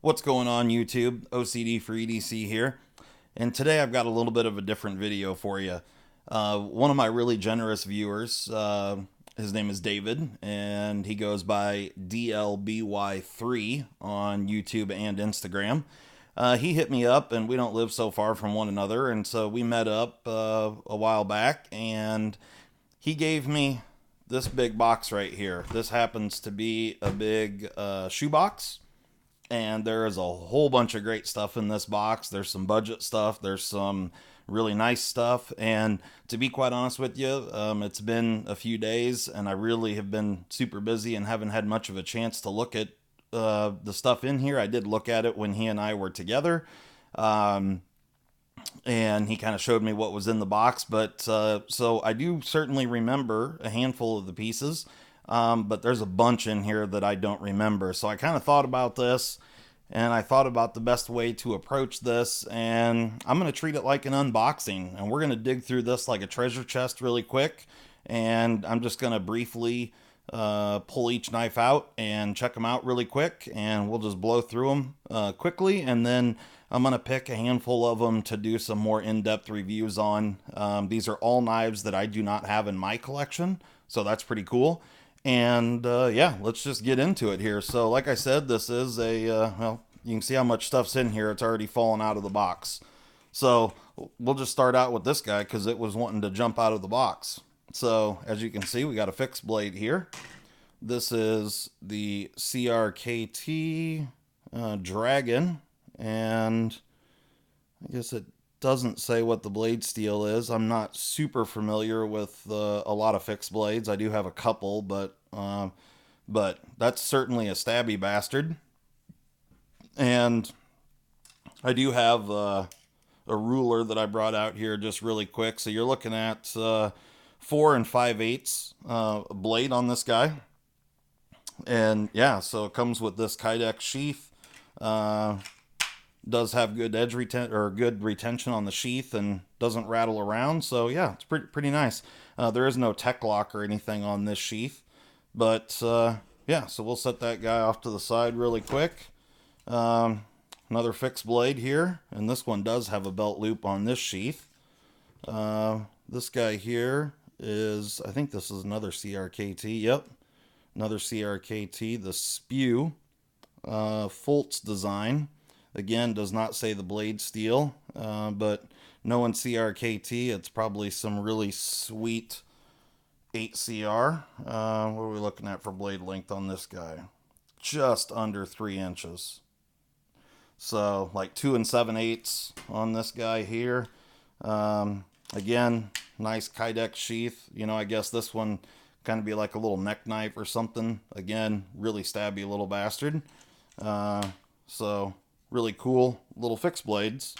What's going on YouTube? OCD for EDC here. And today I've got a little bit of a different video for you. One of my really generous viewers, his name is David, and he goes by DLBY3 on YouTube and Instagram. He hit me up, and we don't live so far from one another, and so we met up a while back, and he gave me this big box right here. This happens to be a big shoebox. And there is a whole bunch of great stuff in this box. There's some budget stuff. There's some really nice stuff. And to be quite honest with you, it's been a few days, and I really have been super busy and haven't had much of a chance to look at the stuff in here. I did look at it when he and I were together. And he kind of showed me what was in the box. But so I do certainly remember a handful of the pieces. But there's a bunch in here that I don't remember. So I kind of thought about this, and I thought about the best way to approach this, and I'm going to treat it like an unboxing, and we're going to dig through this like a treasure chest really quick, and I'm just going to briefly pull each knife out and check them out really quick, and we'll just blow through them quickly, and then I'm going to pick a handful of them to do some more in-depth reviews on. These are all knives that I do not have in my collection, so that's pretty cool. And yeah, let's just get into it here. So like I said, this is a, well, you can see how much stuff's in here. It's already fallen out of the box. So we'll just start out with this guy because it was wanting to jump out of the box. So as you can see, we got a Fix Blade here. This is the CRKT Dragon. And I guess it doesn't say what the blade steel is. I'm not super familiar with a lot of fixed blades. I do have a couple, but that's certainly a stabby bastard. And I do have a ruler that I brought out here just really quick. So you're looking at 4 5/8 blade on this guy. And yeah, so it comes with this Kydex sheath. Does have good edge good retention on the sheath and doesn't rattle around. So yeah, it's pretty nice. There is no tech lock or anything on this sheath, but yeah, so we'll set that guy off to the side really quick. Another fixed blade here, and this one does have a belt loop on this sheath. This guy here is, I think this is another CRKT. Yep, another CRKT. The Spew Fultz design. Again, does not say the blade steel, but knowing CRKT, it's probably some really sweet 8CR. What are we looking at for blade length on this guy? Just under 3 inches. So like 2 7/8 on this guy here. Again, nice Kydex sheath. You know, I guess this one kind of be like a little neck knife or something. Again, really stabby little bastard. So really cool little fixed blades.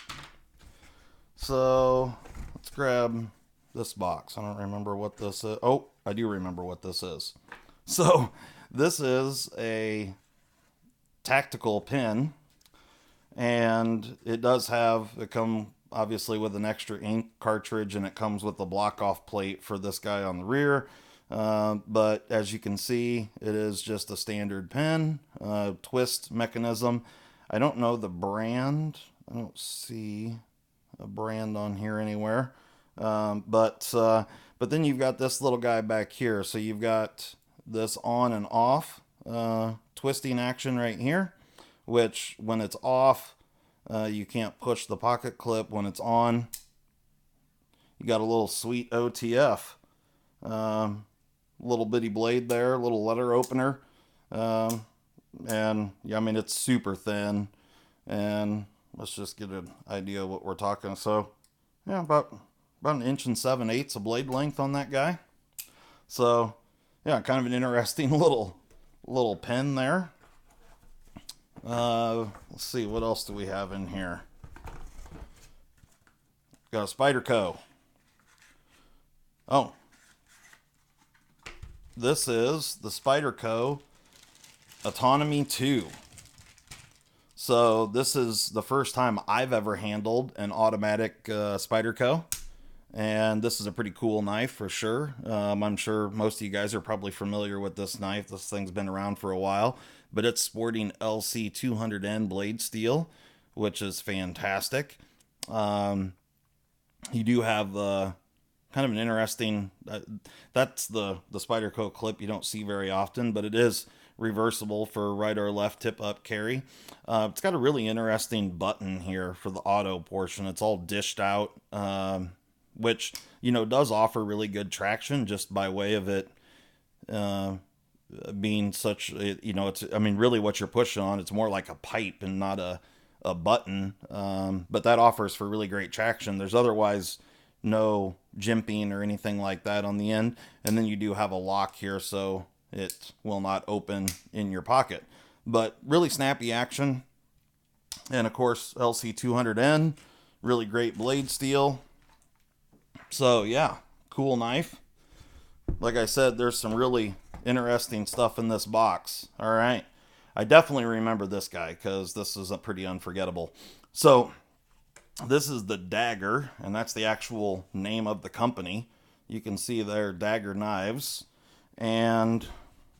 So let's grab this box. I don't remember what this is. Oh, I do remember what this is. So this is a tactical pin, and it does have, it come obviously with an extra ink cartridge, and it comes with the block off plate for this guy on the rear. But as you can see, it is just a standard pin, twist mechanism. I don't know the brand. I don't see a brand on here anywhere. But then you've got this little guy back here. So you've got this on and off twisting action right here, which when it's off, you can't push the pocket clip. When it's on, you got a little sweet OTF. Little bitty blade there, little letter opener. And yeah, I mean, it's super thin, and let's just get an idea of what we're talking. So yeah, about 1 inch and 7/8 of blade length on that guy. So yeah, kind of an interesting little pen there. Let's see, what else do we have in here? Got a Spyderco. Oh, this is the Spyderco Autonomy 2. So this is the first time I've ever handled an automatic Spyderco, And this is a pretty cool knife for sure. I'm sure most of you guys are probably familiar with this knife. This thing's been around for a while, but it's sporting LC 200N blade steel, which is fantastic. You do have kind of an interesting, that's the Spyderco clip you don't see very often, but it is reversible for right or left tip up carry. It's got a really interesting button here for the auto portion. It's all dished out, which, you know, does offer really good traction just by way of it being such, you know, it's, I mean, really what you're pushing on, it's more like a pipe and not a button. But that offers for really great traction. There's otherwise no jimping or anything like that on the end. And then you do have a lock here, so it will not open in your pocket. But really snappy action. And of course, LC200N, really great blade steel. So yeah, cool knife. Like I said, there's some really interesting stuff in this box. All right. I definitely remember this guy because this is a pretty unforgettable. So this is the Dagger, and that's the actual name of the company. You can see there, Dagger knives. And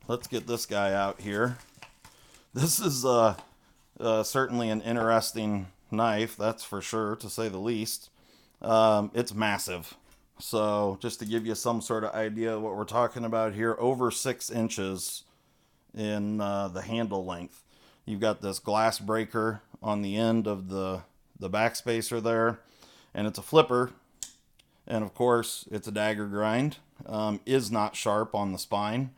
let's get this guy out here. This is certainly an interesting knife, that's for sure, to say the least. It's massive. So just to give you some sort of idea of what we're talking about here, over 6 inches in the handle length. You've got this glass breaker on the end of the backspacer there, and it's a flipper. And of course, it's a dagger grind. Is not sharp on the spine.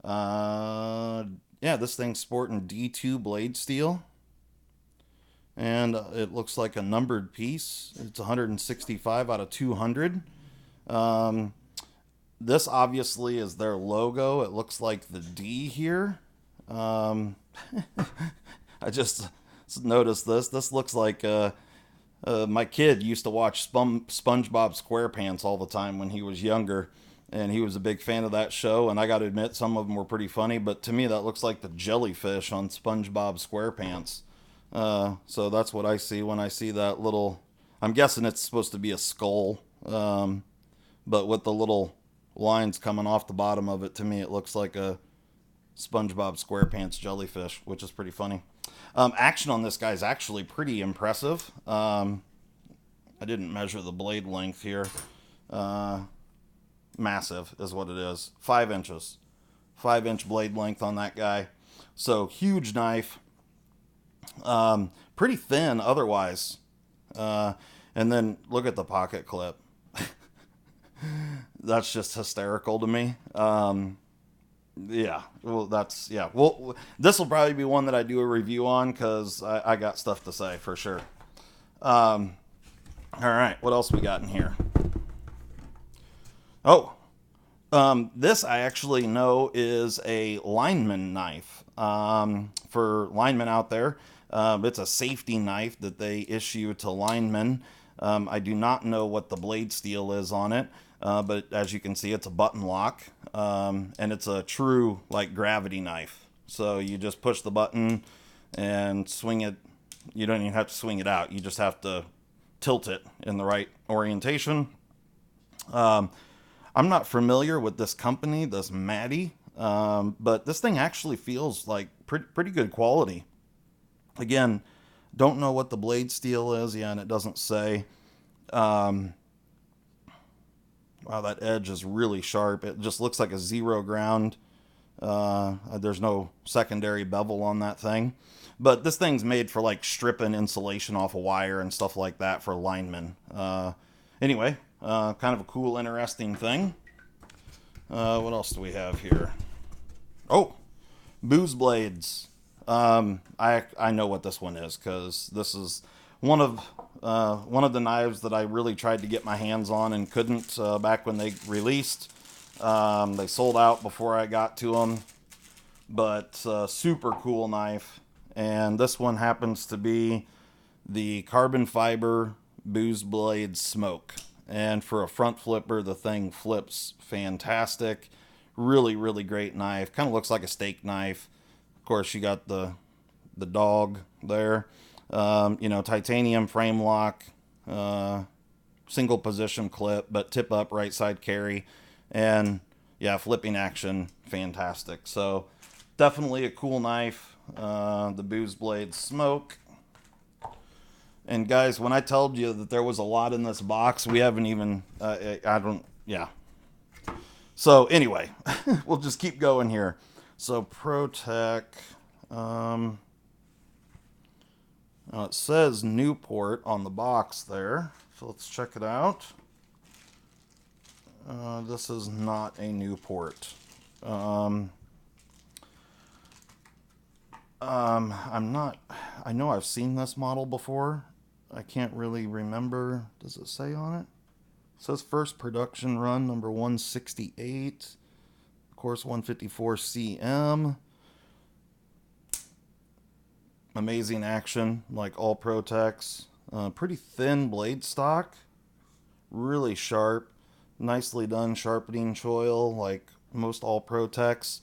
Yeah, this thing's sporting D2 blade steel. And it looks like a numbered piece. It's 165 out of 200. This obviously is their logo. It looks like the D here. I just noticed this. This looks like my kid used to watch SpongeBob SquarePants all the time when he was younger, and he was a big fan of that show. And I got to admit, some of them were pretty funny, but to me that looks like the jellyfish on SpongeBob SquarePants. So that's what I see when I see that little, I'm guessing it's supposed to be a skull, but with the little lines coming off the bottom of it, to me it looks like a SpongeBob SquarePants jellyfish, which is pretty funny. Action on this guy is actually pretty impressive. I didn't measure the blade length here. Massive is what it is. 5 inches. 5-inch blade length on that guy. So huge knife. Pretty thin otherwise. And then look at the pocket clip. That's just hysterical to me. Yeah, well, that's, yeah. Well, this will probably be one that I do a review on because I got stuff to say for sure. All right, what else we got in here? Oh, this I actually know is a lineman knife. For linemen out there, it's a safety knife that they issue to linemen. I do not know what the blade steel is on it. But as you can see, it's a button lock, and it's a true like gravity knife. So you just push the button and swing it. You don't even have to swing it out. You just have to tilt it in the right orientation. I'm not familiar with this company, this Maddie, but this thing actually feels like pretty good quality. Again, don't know what the blade steel is. Yeah, and it doesn't say. Wow, that edge is really sharp. It just looks like a zero ground. There's no secondary bevel on that thing. But this thing's made for like stripping insulation off a wire and stuff like that for linemen. Anyway, kind of a cool, interesting thing. What else do we have here? Oh, booze blades. I know what this one is because this is one of the knives that I really tried to get my hands on and couldn't back when they released. They sold out before I got to them, but super cool knife. And this one happens to be the carbon fiber booze blade smoke. And for a front flipper, the thing flips fantastic. Really, really great knife. Kind of looks like a steak knife. Of course, you got the dog there. You know, titanium frame lock. single position clip, but tip up, right side carry, and yeah, flipping action, fantastic. So definitely a cool knife. The booze blade smoke. And guys, when I told you that there was a lot in this box, we haven't even, yeah. So anyway, we'll just keep going here. So ProTech, it says Newport on the box there. So let's check it out. This is not a Newport. I'm not, I know I've seen this model before. I can't really remember. Does it say on it? It says first production run, number 168. Of course, 154 CM. Amazing action, like all ProTechs. Pretty thin blade stock. Really sharp. Nicely done sharpening choil, like most all ProTechs.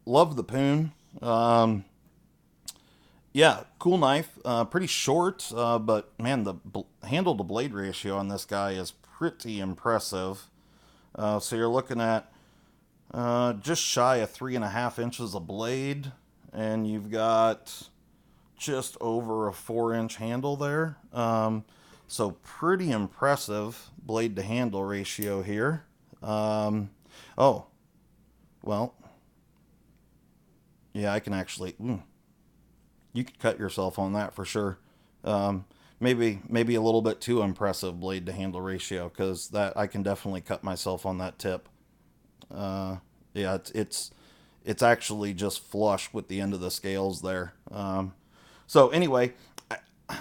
Love the Poon. Yeah, cool knife. Pretty short, but man, the handle to blade ratio on this guy is pretty impressive. So you're looking at just shy of 3.5 inches of blade, and you've got just over a 4-inch handle there. So pretty impressive blade to handle ratio here. Oh, well, yeah, I can actually. You could cut yourself on that for sure. Maybe a little bit too impressive blade to handle ratio, because that I can definitely cut myself on that tip. Yeah, it's actually just flush with the end of the scales there. So anyway,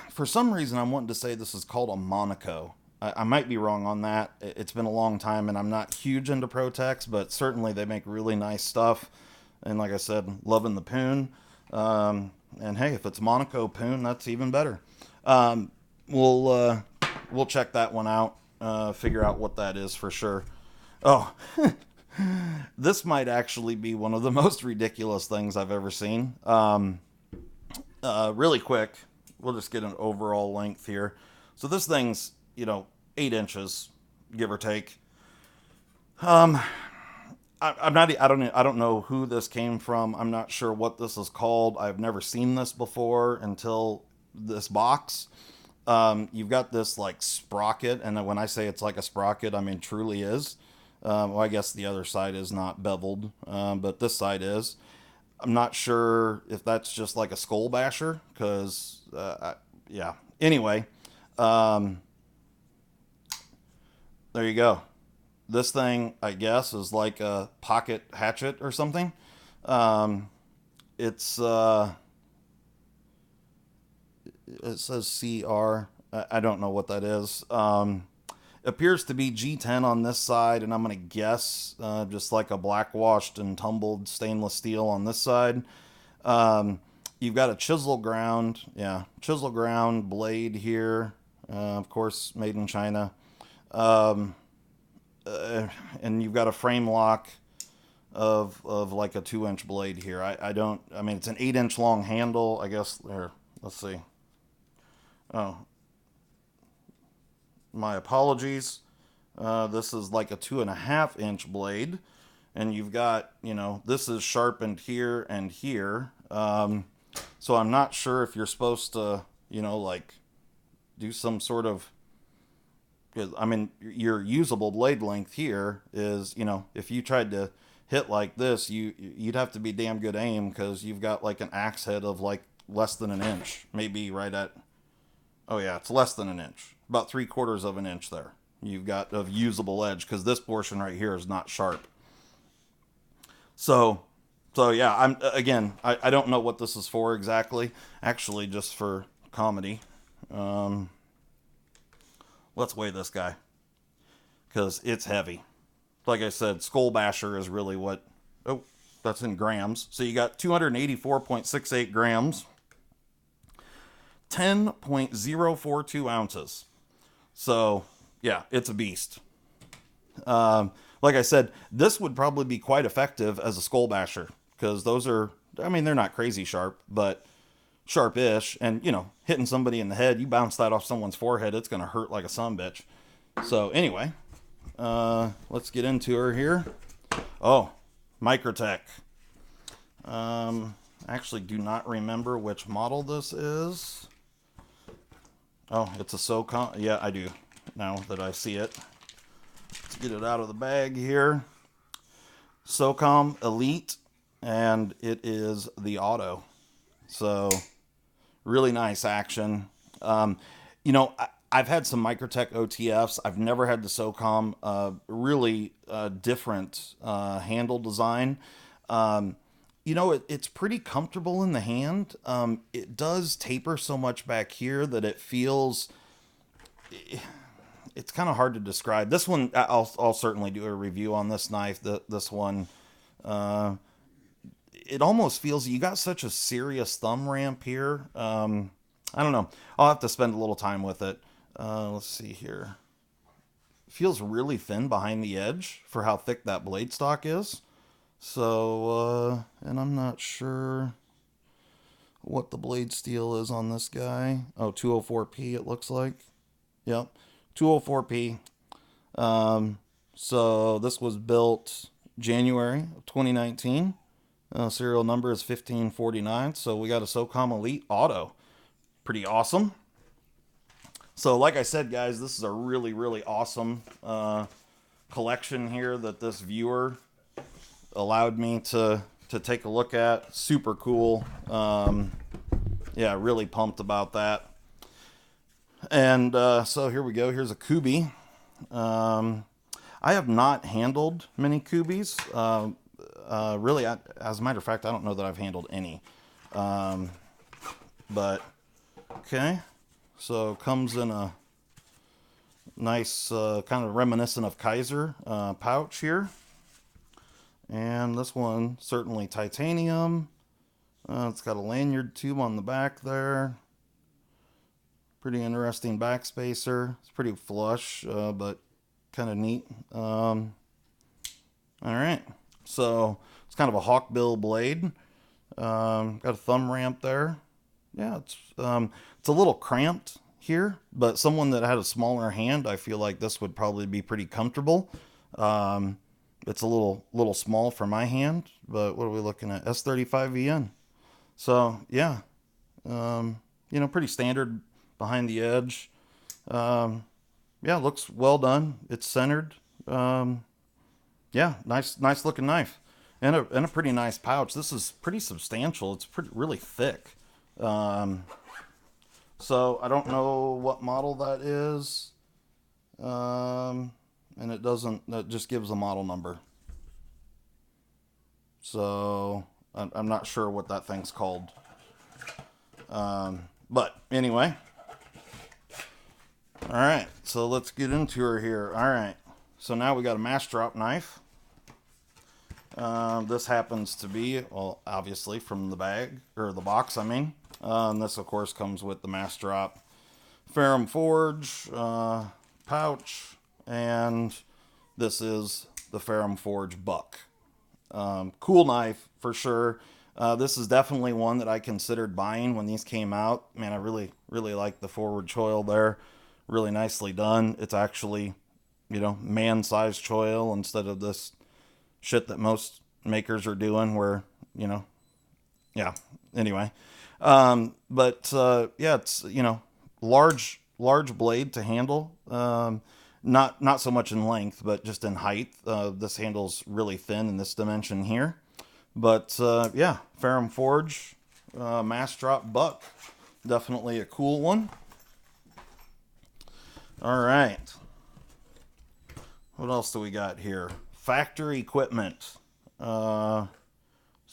for some reason I'm wanting to say this is called a Monaco. I might be wrong on that. It's been a long time, and I'm not huge into ProTechs, but certainly they make really nice stuff. And like I said, loving the Poon. And hey, if it's Monaco Poon, that's even better. We'll check that one out. Figure out what that is for sure. Oh, this might actually be one of the most ridiculous things I've ever seen. Really quick, we'll just get an overall length here. So this thing's 8 inches, give or take. I don't know who this came from. I'm not sure what this is called. I've never seen this before until this box. You've got this like sprocket, and when I say it's like a sprocket, I mean truly is. Well, I guess the other side is not beveled, but this side is. I'm not sure if that's just like a skull basher, because yeah. Anyway, there you go. This thing, I guess, is like a pocket hatchet or something. It says CR. I don't know what that is. Appears to be G10 on this side, and I'm going to guess just like a black washed and tumbled stainless steel on this side. You've got a chisel ground blade here. Of course, made in China. And you've got a frame lock of like a 2-inch blade here. I mean, it's an 8-inch long handle, I guess. There, let's see. Oh, my apologies. This is like a 2.5-inch blade, and you've got, this is sharpened here and here. So I'm not sure if you're supposed to, like do some sort of, I mean, your usable blade length here is, if you tried to hit like this, you'd have to be damn good aim, because you've got like an axe head of like less than an inch, maybe right at, oh yeah, it's less than an inch, about 3/4 of an inch there. You've got of usable edge, because this portion right here is not sharp. So yeah, I don't know what this is for exactly. Actually, just for comedy. Let's weigh this guy, because it's heavy. Like I said, skull basher is really what... Oh, that's in grams. So you got 284.68 grams. 10.042 ounces. So, yeah, it's a beast. Like I said, this would probably be quite effective as a skull basher, because those are... I mean, they're not crazy sharp, but sharp-ish, and you know, hitting somebody in the head, you bounce that off someone's forehead, it's gonna hurt like a sumbitch. So anyway, let's get into her here. Oh, Microtech. Actually do not remember which model this is. Oh, it's a SOCOM. Yeah, I do now that I see it. Let's get it out of the bag here. SOCOM Elite, and it is the auto. So really nice action. You know, I've had some Microtech OTFs. I've never had the SOCOM. Really different handle design. You know, it's pretty comfortable in the hand. It does taper so much back here that it feels... It's kind of hard to describe. This one, I'll certainly do a review on this knife. This one, it almost feels... You got such a serious thumb ramp here. I don't know. I'll have to spend a little time with it. Let's see here. It feels really thin behind the edge for how thick that blade stock is. So, and I'm not sure what the blade steel is on this guy. Oh, 204p it looks like. Yep, 204p. So this was built January of 2019. Serial number is 1549. So we got a SOCOM Elite Auto. Pretty awesome. So like I said, guys, this is a really, really awesome collection here that this viewer allowed me to take a look at. Super cool. Yeah, really pumped about that. And so here we go. Here's a Kubi. I have not handled many Kubis. Really, as a matter of fact, I don't know that I've handled any. But okay, so comes in a nice kind of reminiscent of Kaiser pouch here. And this one, certainly titanium. It's got a lanyard tube on the back there. Pretty interesting backspacer. It's pretty flush, but kind of neat. All right. So it's kind of a hawkbill blade. Got a thumb ramp there. Yeah, it's a little cramped here, but someone that had a smaller hand, I feel like this would probably be pretty comfortable. It's a little small for my hand, but what are we looking at? S35VN. So yeah, you know, pretty standard behind the edge. Yeah, looks well done. It's centered. Yeah, nice looking knife, and a pretty nice pouch. This is pretty substantial. It's really thick. So I don't know what model that is. And it just gives a model number. So I'm not sure what that thing's called. But anyway. All right, so let's get into her here. All right, so now we got a mass drop knife. This happens to be, well, obviously from the bag, or the box, I mean. And this, of course, comes with the mass drop Ferrum Forge pouch. And this is the Ferrum Forge Buck. Cool knife for sure. This is definitely one that I considered buying when these came out. Man, I really like the forward choil there. Really nicely done. It's actually, you know, man-sized choil instead of this shit that most makers are doing where, you know, yeah, anyway. But yeah, it's, you know, large blade to handle. Not so much in length, but just in height. This handle's really thin in this dimension here. But yeah, Ferrum Forge mass drop buck. Definitely a cool one. All right. What else do we got here? Factory equipment. So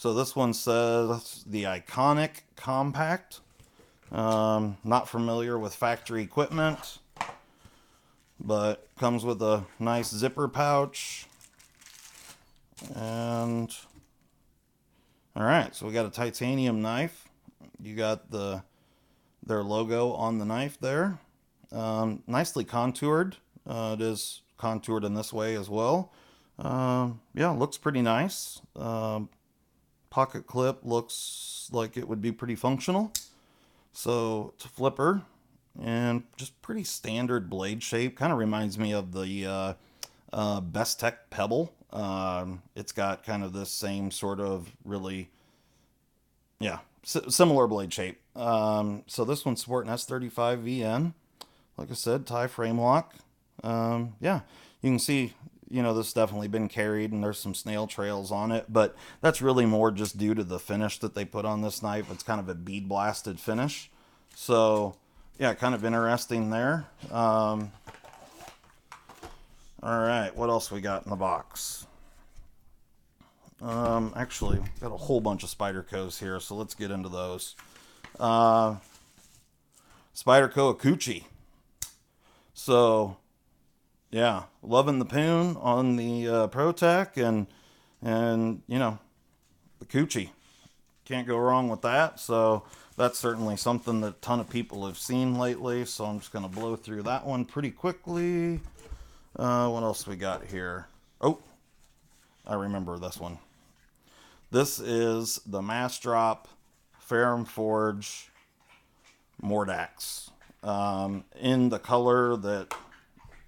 this one says the Iconic Compact. Not familiar with factory equipment, but comes with a nice zipper pouch. And all right, so we got a titanium knife. You got their logo on the knife there. Nicely contoured. It is contoured in this way as well. Yeah, looks pretty nice. Pocket clip looks like it would be pretty functional. So it's a flipper and just pretty standard blade shape. Kind of reminds me of the Best Tech Pebble. It's got kind of this same sort of really, yeah, similar blade shape. So this one's sporting S35 VN. Like I said, tie frame lock. Yeah, you can see, this has definitely been carried and there's some snail trails on it, but that's really more just due to the finish that they put on this knife. It's kind of a bead blasted finish. So, yeah, kind of interesting there. All right, what else we got in the box? Actually, got a whole bunch of Spydercos here, so let's get into those. Spyderco Akuchi. So, yeah, loving the Poon on the ProTech and the Coochie. Can't go wrong with that. So that's certainly something that a ton of people have seen lately. So I'm just going to blow through that one pretty quickly. What else we got here? Oh, I remember this one. This is the Mass Drop Ferrum Forge Mordax. In the color that,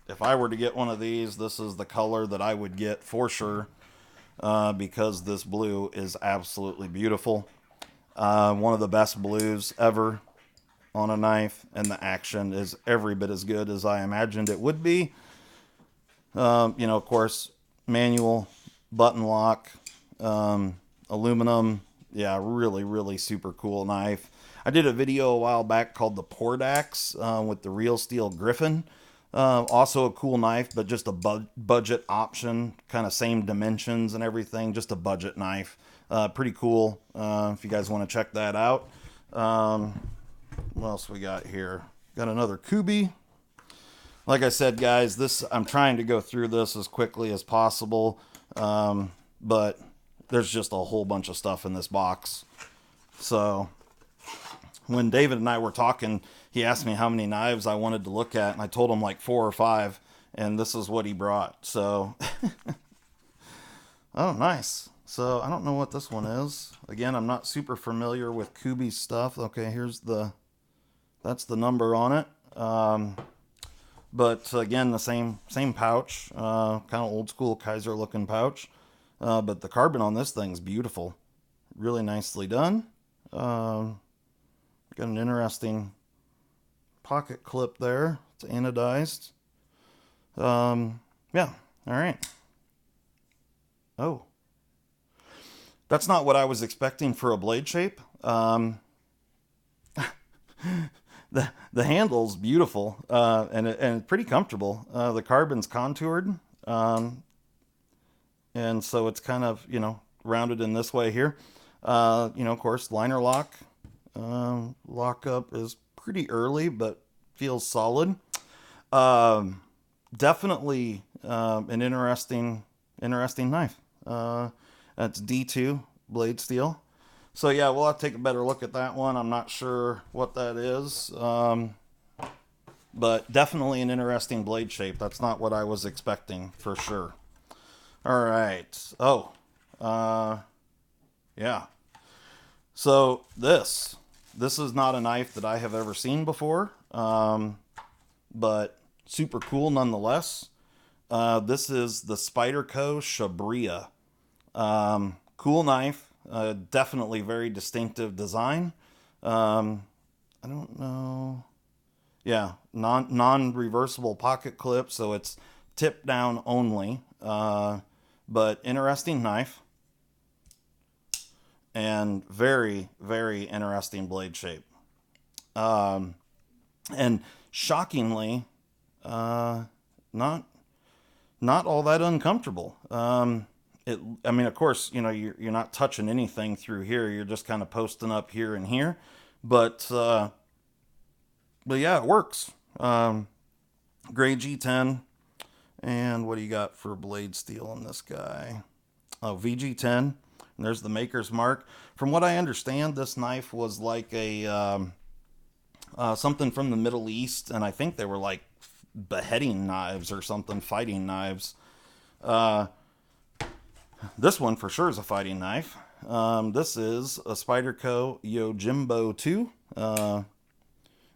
if I were to get one of these, this is the color that I would get for sure, because this blue is absolutely beautiful. One of the best blues ever on a knife, and the action is every bit as good as I imagined it would be. Of course, manual, button lock, aluminum. Yeah, really, really super cool knife. I did a video a while back called the Pordax with the Real Steel Griffin. Also a cool knife, but just a budget option, kind of same dimensions and everything, just a budget knife. Pretty cool if you guys want to check that out. What else we got here? Got another Kubi. Like I said, guys, I'm trying to go through this as quickly as possible, but there's just a whole bunch of stuff in this box. So when David and I were talking, he asked me how many knives I wanted to look at, and I told him like 4 or 5, and this is what he brought. So, oh, nice. So I don't know what this one is. Again, I'm not super familiar with Kubi stuff. Okay, that's the number on it. But again, the same pouch, kind of old school Kaiser looking pouch. But the carbon on this thing's beautiful. Really nicely done. Got an interesting pocket clip there. It's anodized. Yeah, all right. Oh. That's not what I was expecting for a blade shape. The handle's beautiful, and pretty comfortable. The carbon's contoured, and so it's kind of, rounded in this way here. Of course, liner lock. Lockup is pretty early, but feels solid. Definitely an interesting knife. That's D2 blade steel. So yeah, we'll have to take a better look at that one. I'm not sure what that is, but definitely an interesting blade shape. That's not what I was expecting for sure. All right. Oh, yeah. So this is not a knife that I have ever seen before, but super cool nonetheless. This is the Spyderco Shabria. Cool knife, definitely very distinctive design. I don't know. Yeah, non-reversible pocket clip, so it's tip down only. But interesting knife. And very, very interesting blade shape. And shockingly, not all that uncomfortable. Of course, you're not touching anything through here. You're just kind of posting up here and here. But yeah, it works. Gray G10. And what do you got for blade steel on this guy? Oh, VG10. And there's the maker's mark. From what I understand, this knife was like a something from the Middle East, and I think they were like beheading knives or something, fighting knives. This one for sure is a fighting knife. This is a Spyderco Yojimbo 2.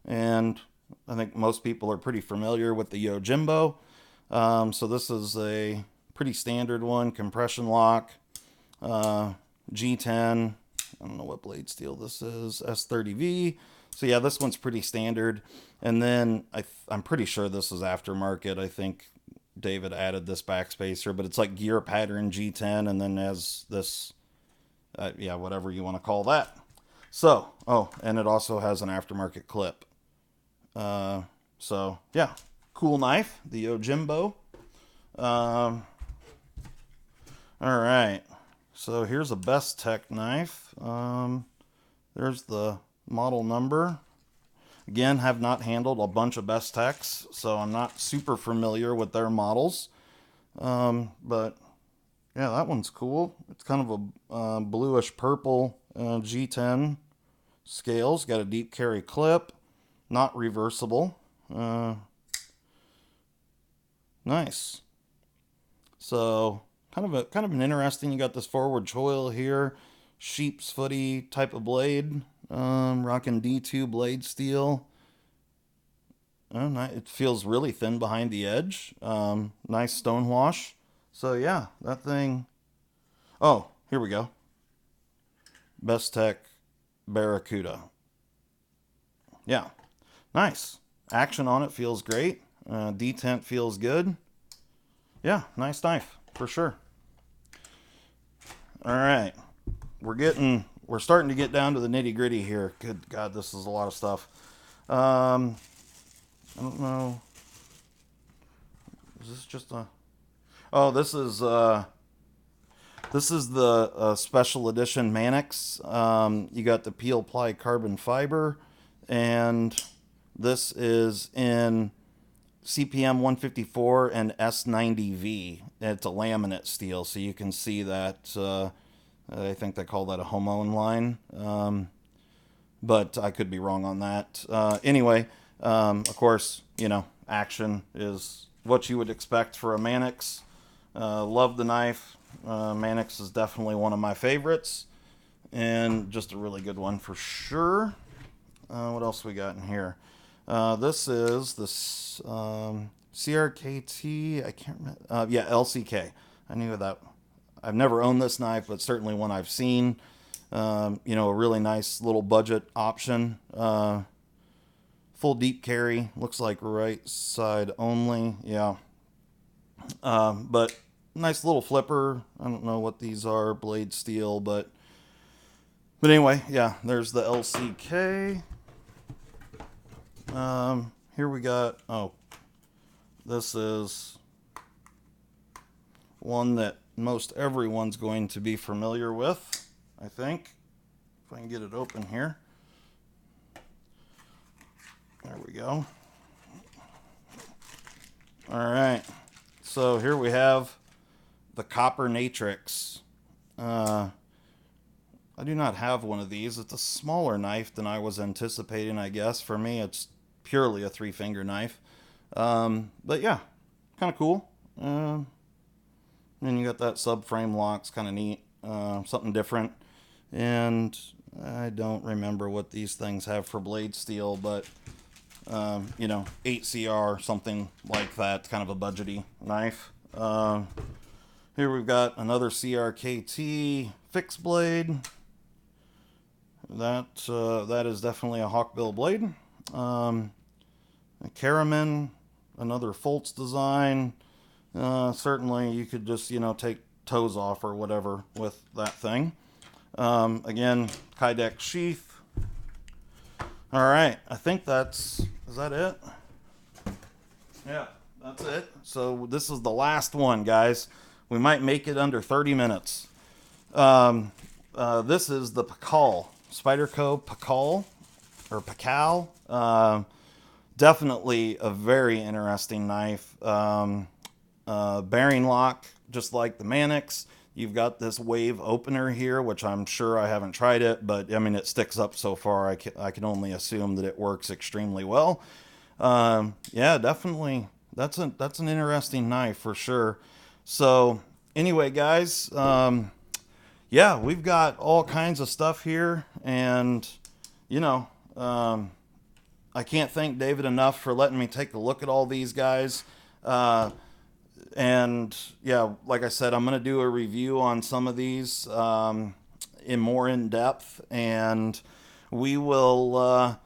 and I think most people are pretty familiar with the Yojimbo. So this is a pretty standard one, compression lock, G10. I don't know what blade steel this is, S30V. So yeah, this one's pretty standard. And then I'm pretty sure this is aftermarket. I think David added this backspacer, but it's like gear pattern G10, and then has this, yeah, whatever you want to call that. So, oh, and it also has an aftermarket clip. So yeah, cool knife, the Yojimbo. All right, so here's a Best Tech knife. There's the model number. Again, have not handled a bunch of Best Techs, so I'm not super familiar with their models. But yeah, that one's cool. It's kind of a bluish purple G10 scales. Got a deep carry clip, not reversible. Nice. So kind of an interesting. You got this forward choil here, sheep's footy type of blade. Rocking D2 blade steel. It feels really thin behind the edge. Nice stone wash. So yeah, that thing. Oh, here we go. Best Tech Barracuda. Yeah, nice. Action on it feels great. Detent feels good. Yeah, nice knife for sure. All right, we're starting to get down to the nitty gritty here. Good God, this is a lot of stuff. I don't know. Is this just a? Oh, this is the special edition Mannix. You got the peel ply carbon fiber, and this is in CPM 154 and S90V. It's a laminate steel, so you can see that. I think they call that a hormone line, but I could be wrong on that. Anyway, of course, action is what you would expect for a Mannix. Love the knife. Mannix is definitely one of my favorites, and just a really good one for sure. What else we got in here? This is this CRKT. I can't remember. Yeah, LCK. I knew that. I've never owned this knife, but certainly one I've seen. A really nice little budget option. Full deep carry. Looks like right side only. Yeah. But nice little flipper. I don't know what these are. Blade steel, but anyway, yeah. There's the LCK. Here we got. Oh, this is one that most everyone's going to be familiar with, I think. If I can get it open here. There we go. All right. So here we have the Copper Natrix. I do not have one of these. It's a smaller knife than I was anticipating, I guess. For me, it's purely a 3-finger knife. But yeah, kind of cool. And you got that subframe lock's kind of neat. Something different. And I don't remember what these things have for blade steel, but 8CR, something like that, kind of a budgety knife. Here we've got another CRKT Fix Blade. That is definitely a hawkbill blade. A Caraman, another Foltz design. Certainly you could just, take toes off or whatever with that thing. Again, Kydex sheath. All right, I think is that it? Yeah, that's it. So this is the last one, guys. We might make it under 30 minutes. This is the Pacal, Spyderco Pacal, or Pacal. Definitely a very interesting knife. Bearing lock, just like the Mannix. You've got this wave opener here, which I'm sure I haven't tried it, but I mean, it sticks up so far. I can only assume that it works extremely well. Yeah, definitely. That's an interesting knife for sure. So anyway, guys, yeah, we've got all kinds of stuff here, and I I can't thank David enough for letting me take a look at all these guys. And yeah, like I said, I'm going to do a review on some of these in more in depth, and we will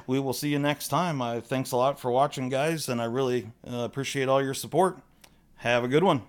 we will see you next time. Thanks a lot for watching, guys, and I really appreciate all your support. Have a good one.